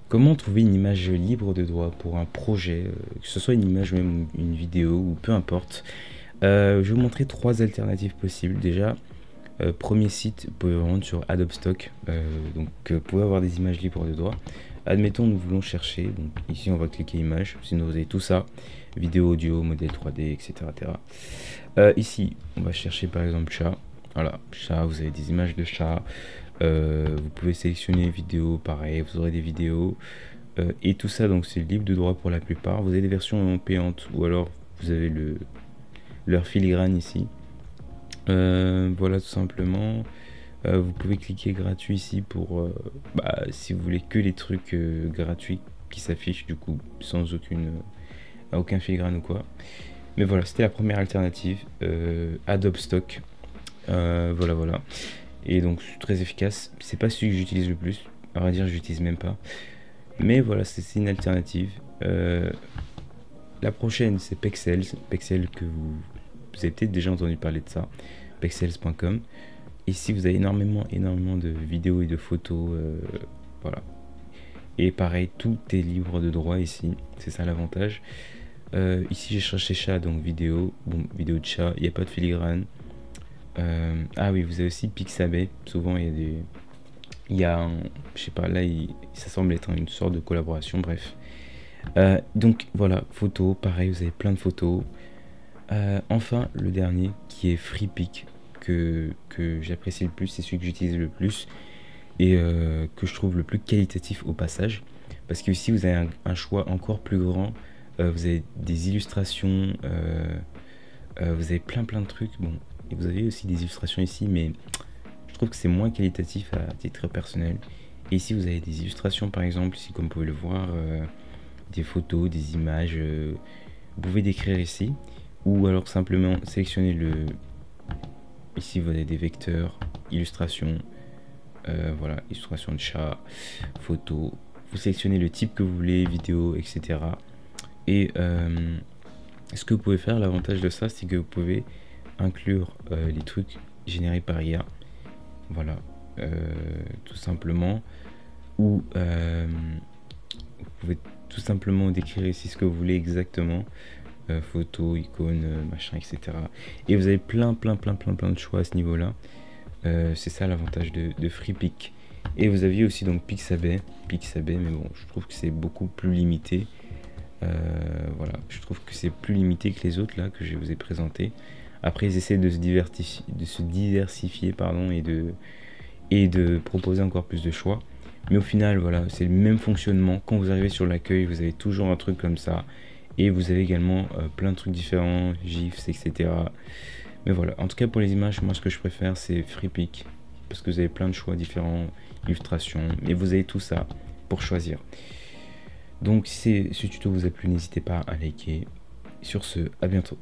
Comment trouver une image libre de droit pour un projet, que ce soit une image ou même une vidéo ou peu importe. Je vais vous montrer trois alternatives possibles. Déjà, premier site, vous pouvez vous rendre sur Adobe Stock. Vous pouvez avoir des images libres de droit. Admettons, nous voulons chercher. Donc ici, on va cliquer image. Sinon, vous avez tout ça, vidéo, audio, modèle 3D, etc. Ici, on va chercher par exemple chat. Voilà, chat, vous avez des images de chat. Vous pouvez sélectionner vidéo, pareil, vous aurez des vidéos. Et tout ça, donc c'est libre de droit pour la plupart. Vous avez des versions payantes ou alors vous avez leur filigrane ici. Voilà, tout simplement. Vous pouvez cliquer gratuit ici pour si vous voulez que les trucs gratuits qui s'affichent du coup sans aucun filigrane ou quoi. Mais voilà, c'était la première alternative, Adobe Stock. Voilà. Et donc très efficace. C'est pas celui que j'utilise le plus. À vrai dire, j'utilise même pas. Mais voilà, c'est une alternative. La prochaine, c'est Pexels. Pexels que vous avez peut-être déjà entendu parler de ça. Pexels.com. Ici, vous avez énormément de vidéos et de photos. Voilà. Et pareil, tout est libre de droit ici. C'est ça l'avantage. Ici, j'ai cherché chat, donc vidéo. Bon, vidéo de chat. Il n'y a pas de filigrane. Ah oui, vous avez aussi Pixabay. Souvent, il y a je sais pas, là, ça semble être une sorte de collaboration, bref. Donc voilà, photos, pareil, vous avez plein de photos. Enfin, le dernier qui est FreePic, que j'apprécie le plus, c'est celui que j'utilise le plus et que je trouve le plus qualitatif au passage. Parce que ici, vous avez un choix encore plus grand. Vous avez des illustrations, vous avez plein de trucs. Bon, et vous avez aussi des illustrations ici, mais je trouve que c'est moins qualitatif à titre personnel. Et ici, vous avez des illustrations, par exemple, ici, comme vous pouvez le voir, des photos, des images. Vous pouvez décrire ici, ou alors simplement sélectionner Ici, vous avez des vecteurs, illustrations, voilà, illustration de chat, photos. Vous sélectionnez le type que vous voulez, vidéo, etc. Et ce que vous pouvez faire, l'avantage de ça, c'est que vous pouvez inclure les trucs générés par IA. Voilà, tout simplement. Ou vous pouvez tout simplement décrire ici ce que vous voulez exactement. Photos, icônes, machin, etc. Et vous avez plein de choix à ce niveau-là. C'est ça l'avantage de FreePic. Et vous aviez aussi donc Pixabay, mais bon, je trouve que c'est beaucoup plus limité. Voilà, je trouve que c'est plus limité que les autres là que je vous ai présenté. Après, ils essaient de se diversifier, pardon, et de proposer encore plus de choix. Mais au final, voilà, c'est le même fonctionnement. Quand vous arrivez sur l'accueil, vous avez toujours un truc comme ça. Et vous avez également plein de trucs différents, GIFs, etc. Mais voilà, en tout cas pour les images, moi ce que je préfère c'est FreePic. Parce que vous avez plein de choix différents, illustrations. Et vous avez tout ça pour choisir. Donc si ce tuto vous a plu, n'hésitez pas à liker. Sur ce, à bientôt.